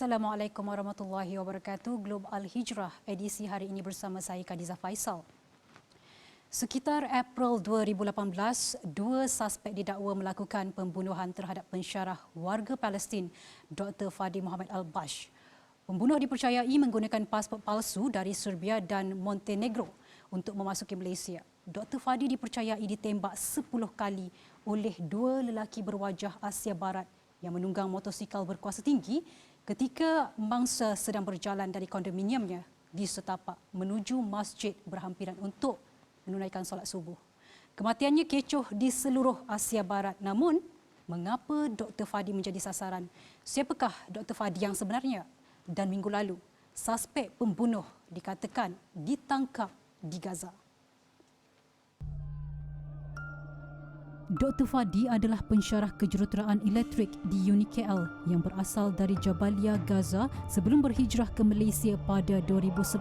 Assalamualaikum warahmatullahi wabarakatuh. Globe Al-Hijrah edisi hari ini bersama saya Khadijah Faisal. Sekitar April 2018, dua suspek didakwa melakukan pembunuhan terhadap pensyarah warga Palestin Dr. Fadi Muhammad Al-Bash. Pembunuh dipercayai menggunakan pasport palsu dari Serbia dan Montenegro untuk memasuki Malaysia. Dr. Fadi dipercayai ditembak 10 kali oleh dua lelaki berwajah Asia Barat yang menunggang motosikal berkuasa tinggi ketika mangsa sedang berjalan dari kondominiumnya di setapak menuju masjid berhampiran untuk menunaikan solat subuh. Kematiannya kecoh di seluruh Asia Barat. Namun, mengapa Dr. Fadi menjadi sasaran? Siapakah Dr. Fadi yang sebenarnya? Dan minggu lalu, suspek pembunuh dikatakan ditangkap di Gaza. Dr. Fadi adalah pensyarah kejuruteraan elektrik di Uni KL yang berasal dari Jabalia, Gaza sebelum berhijrah ke Malaysia pada 2011.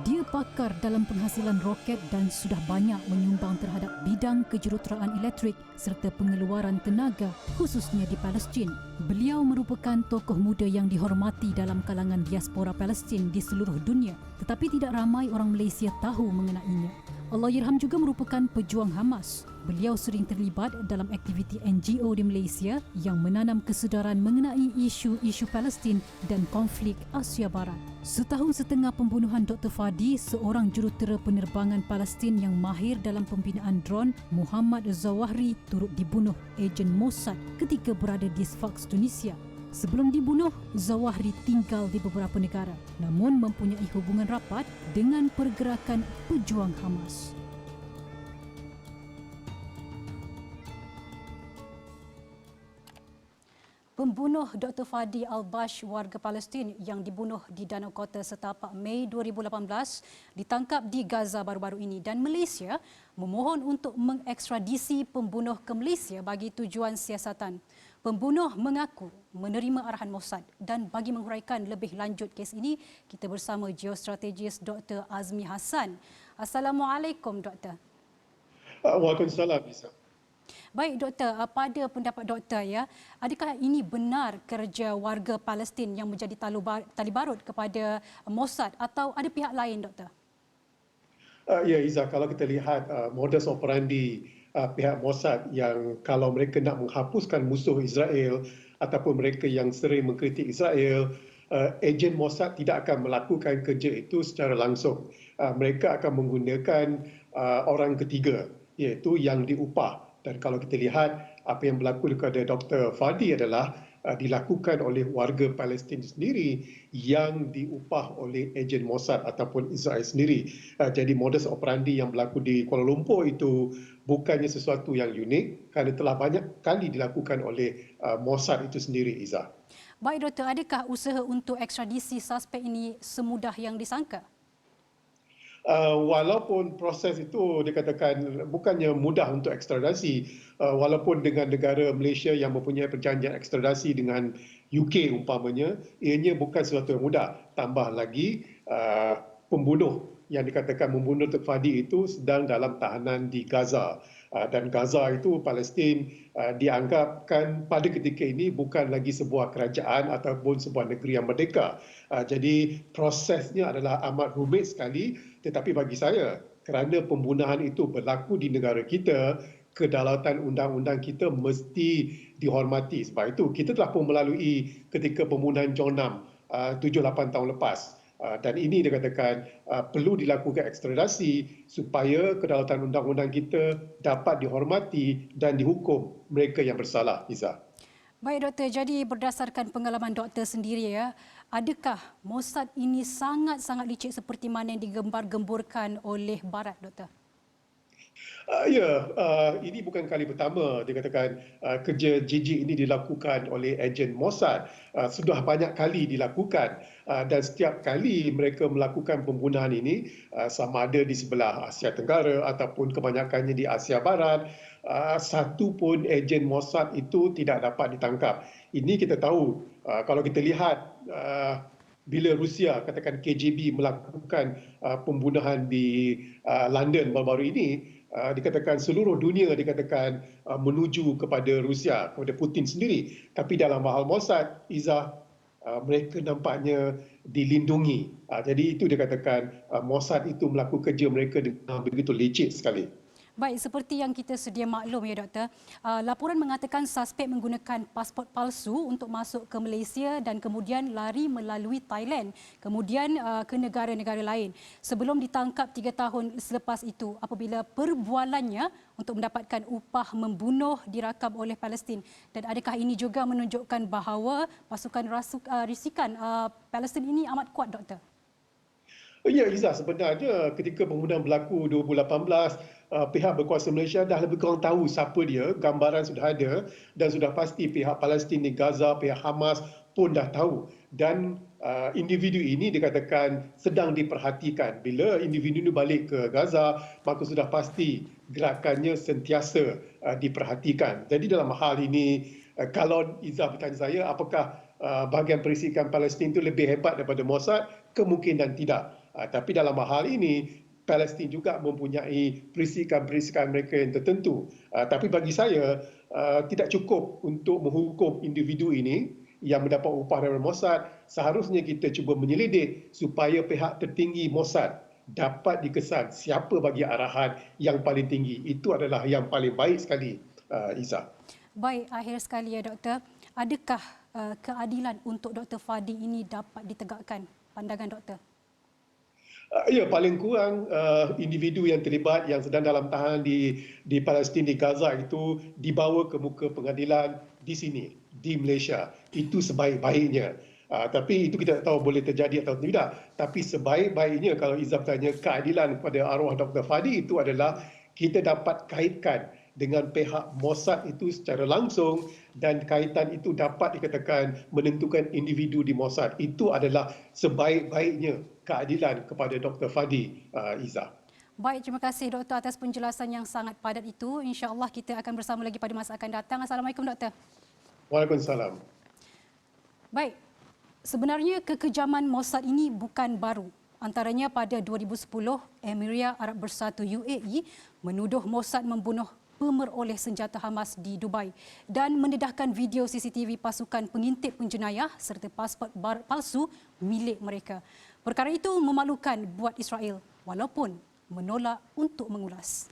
Dia pakar dalam penghasilan roket dan sudah banyak menyumbang terhadap bidang kejuruteraan elektrik serta pengeluaran tenaga khususnya di Palestin. Beliau merupakan tokoh muda yang dihormati dalam kalangan diaspora Palestin di seluruh dunia, tetapi tidak ramai orang Malaysia tahu mengenainya. Allahyarham juga merupakan pejuang Hamas. Beliau sering terlibat dalam aktiviti NGO di Malaysia yang menanam kesedaran mengenai isu-isu Palestin dan konflik Asia Barat. Setahun setengah pembunuhan Dr. Fadi, seorang jurutera penerbangan Palestin yang mahir dalam pembinaan drone, Muhammad Zawahri, turut dibunuh ejen Mossad ketika berada di Sfax, Tunisia. Sebelum dibunuh, Zawahri tinggal di beberapa negara, namun mempunyai hubungan rapat dengan pergerakan pejuang Hamas. Pembunuh Dr. Fadi Al-Bash, warga Palestin yang dibunuh di Danau Kota setapak Mei 2018, ditangkap di Gaza baru-baru ini dan Malaysia memohon untuk mengekstradisi pembunuh ke Malaysia bagi tujuan siasatan. Pembunuh mengaku menerima arahan Mossad dan bagi menghuraikan lebih lanjut kes ini, kita bersama geostrategis Dr. Azmi Hassan. Assalamualaikum, Doktor. Waalaikumsalam, Bisa. Baik, Doktor, pada pendapat Doktor, ya, adakah ini benar kerja warga Palestin yang menjadi tali barut kepada Mossad atau ada pihak lain, Doktor? Ya, Iza, kalau kita lihat modus operandi pihak Mossad yang kalau mereka nak menghapuskan musuh Israel ataupun mereka yang sering mengkritik Israel, ejen Mossad tidak akan melakukan kerja itu secara langsung. Mereka akan menggunakan orang ketiga, iaitu yang diupah. Dan kalau kita lihat apa yang berlaku kepada Dr. Fadi adalah dilakukan oleh warga Palestin sendiri yang diupah oleh ejen Mossad ataupun Israel sendiri. Jadi modus operandi yang berlaku di Kuala Lumpur itu bukannya sesuatu yang unik kerana telah banyak kali dilakukan oleh Mossad itu sendiri, Iza. Baik, Doktor, adakah usaha untuk ekstradisi suspek ini semudah yang disangka? Walaupun proses itu dikatakan bukannya mudah untuk ekstradasi, walaupun dengan negara Malaysia yang mempunyai perjanjian ekstradasi dengan UK umpamanya, ianya bukan sesuatu yang mudah. Tambah lagi pembunuh yang dikatakan membunuh Dr. Fadi itu sedang dalam tahanan di Gaza. Dan Gaza itu Palestin dianggapkan pada ketika ini bukan lagi sebuah kerajaan ataupun sebuah negeri yang merdeka. Jadi prosesnya adalah amat rumit sekali, tetapi bagi saya kerana pembunuhan itu berlaku di negara kita, kedaulatan undang-undang kita mesti dihormati. Sebab itu kita telah pun melalui ketika pembunuhan John Nam 7-8 tahun lepas. Dan ini dikatakan perlu dilakukan ekstradasi supaya kedaulatan undang-undang kita dapat dihormati dan dihukum mereka yang bersalah, Iza. Baik, Doktor, jadi berdasarkan pengalaman Doktor sendiri, ya, adakah Mossad ini sangat-sangat licik seperti mana yang digembar-gemburkan oleh Barat, Doktor? Ini bukan kali pertama dikatakan kerja jijik ini dilakukan oleh ejen Mossad. Sudah banyak kali dilakukan dan setiap kali mereka melakukan pembunuhan ini sama ada di sebelah Asia Tenggara ataupun kebanyakannya di Asia Barat, satu pun ejen Mossad itu tidak dapat ditangkap. Ini kita tahu kalau kita lihat bila Rusia katakan KGB melakukan pembunuhan di London baru-baru ini, dikatakan seluruh dunia dikatakan menuju kepada Rusia, kepada Putin sendiri. Tapi dalam hal Mossad, Iza, mereka nampaknya dilindungi. Jadi itu dikatakan Mossad itu melakukan kerja mereka dengan begitu licik sekali. Baik, seperti yang kita sedia maklum ya doktor, laporan mengatakan suspek menggunakan pasport palsu untuk masuk ke Malaysia dan kemudian lari melalui Thailand, kemudian ke negara-negara lain sebelum ditangkap 3 tahun selepas itu apabila perbualannya untuk mendapatkan upah membunuh dirakam oleh Palestin. Dan adakah ini juga menunjukkan bahawa pasukan risikan Palestin ini amat kuat, doktor? Ya, Izzah, sebenarnya ketika pembunuhan berlaku 2018, pihak berkuasa Malaysia dah lebih kurang tahu siapa dia, gambaran sudah ada dan sudah pasti pihak Palestin di Gaza, pihak Hamas pun dah tahu. Dan individu ini dikatakan sedang diperhatikan. Bila individu ini balik ke Gaza, maka sudah pasti gerakannya sentiasa diperhatikan. Jadi dalam hal ini, kalau Izzah bertanya saya, apakah bahagian perisikan Palestin itu lebih hebat daripada Mossad? Kemungkinan tidak. Tapi dalam hal ini, Palestin juga mempunyai perisikan-perisikan mereka yang tertentu. Tapi bagi saya, tidak cukup untuk menghukum individu ini yang mendapat upah dari Mossad. Seharusnya kita cuba menyelidik supaya pihak tertinggi Mossad dapat dikesan siapa bagi arahan yang paling tinggi. Itu adalah yang paling baik sekali, Izzah. Baik, akhir sekali ya doktor. Adakah keadilan untuk Dr. Fadi ini dapat ditegakkan? Pandangan doktor? Ya, paling kurang individu yang terlibat yang sedang dalam tahanan di Palestin, di Gaza itu dibawa ke muka pengadilan di sini, di Malaysia. Itu sebaik-baiknya. Tapi itu kita tak tahu boleh terjadi atau tidak. Tapi sebaik-baiknya kalau Izzah tanya keadilan kepada arwah Dr. Fadi itu adalah kita dapat kaitkan dengan pihak Mossad itu secara langsung dan kaitan itu dapat dikatakan menentukan individu di Mossad. Itu adalah sebaik-baiknya keadilan kepada Dr. Fadi, Izzah. Baik, terima kasih doktor atas penjelasan yang sangat padat itu. InsyaAllah kita akan bersama lagi pada masa akan datang. Assalamualaikum doktor. Waalaikumsalam. Baik, sebenarnya kekejaman Mossad ini bukan baru. Antaranya pada 2010, Emiria Arab Bersatu UAE menuduh Mossad membunuh pemeroleh senjata Hamas di Dubai dan mendedahkan video CCTV pasukan pengintip penjenayah serta pasport palsu milik mereka. Perkara itu memalukan buat Israel walaupun menolak untuk mengulas.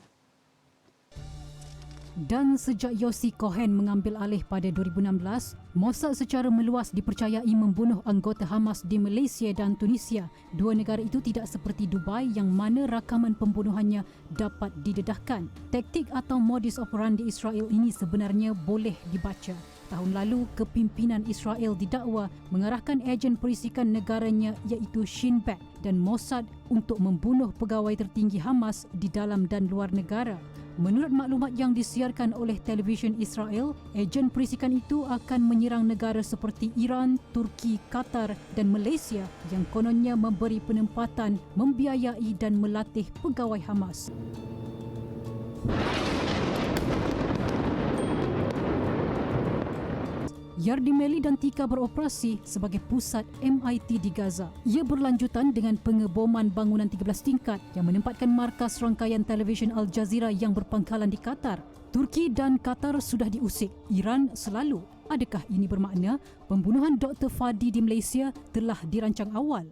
Dan sejak Yossi Cohen mengambil alih pada 2016, Mossad secara meluas dipercayai membunuh anggota Hamas di Malaysia dan Tunisia. Dua negara itu tidak seperti Dubai yang mana rakaman pembunuhannya dapat didedahkan. Taktik atau modus operandi Israel ini sebenarnya boleh dibaca. Tahun lalu, kepimpinan Israel didakwa mengarahkan ejen perisikan negaranya iaitu Shin Bet dan Mossad untuk membunuh pegawai tertinggi Hamas di dalam dan luar negara. Menurut maklumat yang disiarkan oleh televisyen Israel, ejen perisikan itu akan menyerang negara seperti Iran, Turki, Qatar dan Malaysia yang kononnya memberi penempatan, membiayai dan melatih pegawai Hamas. Yardi Meli dan Tika beroperasi sebagai pusat MIT di Gaza. Ia berlanjutan dengan pengeboman bangunan 13 tingkat yang menempatkan markas rangkaian televisyen Al Jazeera yang berpangkalan di Qatar. Turki dan Qatar sudah diusik, Iran selalu. Adakah ini bermakna pembunuhan Dr. Fadi di Malaysia telah dirancang awal?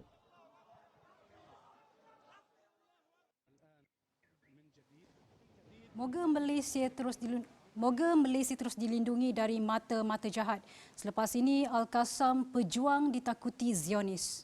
Moga Malaysia terus dilindungi dari mata-mata jahat. Selepas ini, Al-Qassam pejuang ditakuti Zionis.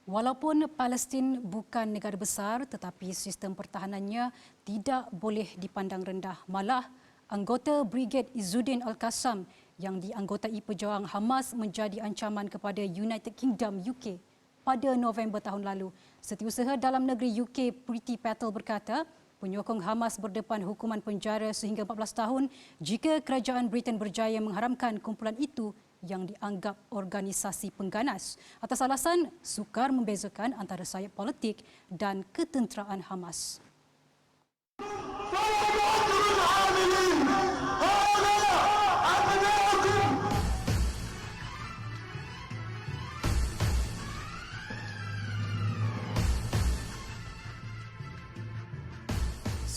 Walaupun Palestin bukan negara besar, tetapi sistem pertahanannya tidak boleh dipandang rendah. Malah, anggota Brigade Izzuddin Al-Qassam yang dianggotai pejuang Hamas menjadi ancaman kepada United Kingdom UK pada November tahun lalu. Setiausaha dalam negeri UK Priti Patel berkata, penyokong Hamas berdepan hukuman penjara sehingga 14 tahun jika kerajaan Britain berjaya mengharamkan kumpulan itu yang dianggap organisasi pengganas atas alasan sukar membezakan antara sayap politik dan ketenteraan Hamas.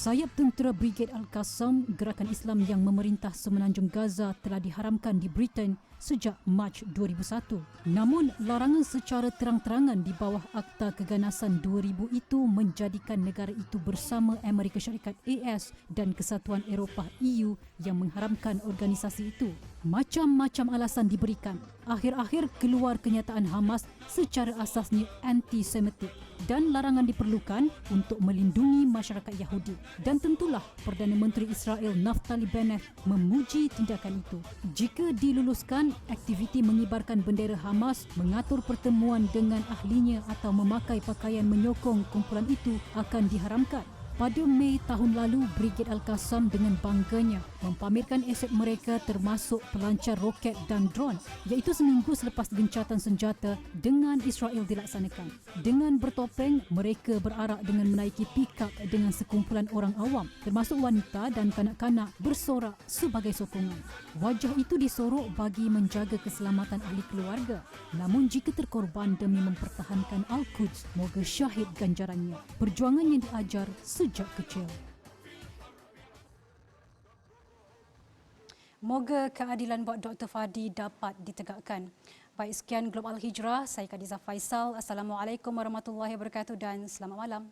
Sayap tentera Brigade Al-Qassam, gerakan Islam yang memerintah semenanjung Gaza, telah diharamkan di Britain sejak Mac 2001. Namun, larangan secara terang-terangan di bawah Akta Keganasan 2000 itu menjadikan negara itu bersama Amerika Syarikat AS dan Kesatuan Eropah EU yang mengharamkan organisasi itu. Macam-macam alasan diberikan. Akhir-akhir keluar kenyataan Hamas secara asasnya anti-Semitik dan larangan diperlukan untuk melindungi masyarakat Yahudi. Dan tentulah Perdana Menteri Israel Naftali Bennett memuji tindakan itu. Jika diluluskan, aktiviti mengibarkan bendera Hamas, mengatur pertemuan dengan ahlinya atau memakai pakaian menyokong kumpulan itu akan diharamkan. Pada Mei tahun lalu, Brigade Al-Qassam dengan bangganya mempamerkan aset mereka termasuk pelancar roket dan drone, iaitu seminggu selepas gencatan senjata dengan Israel dilaksanakan. Dengan bertopeng, mereka berarak dengan menaiki pikap dengan sekumpulan orang awam, termasuk wanita dan kanak-kanak bersorak sebagai sokongan. Wajah itu disorok bagi menjaga keselamatan ahli keluarga. Namun jika terkorban demi mempertahankan Al-Quds, moga syahid ganjarannya. Perjuangan yang diajar sejak kecil. Moga keadilan buat Dr. Fadi dapat ditegakkan. Baik, sekian Global Hijrah. Saya Khadijah Faisal. Assalamualaikum warahmatullahi wabarakatuh dan selamat malam.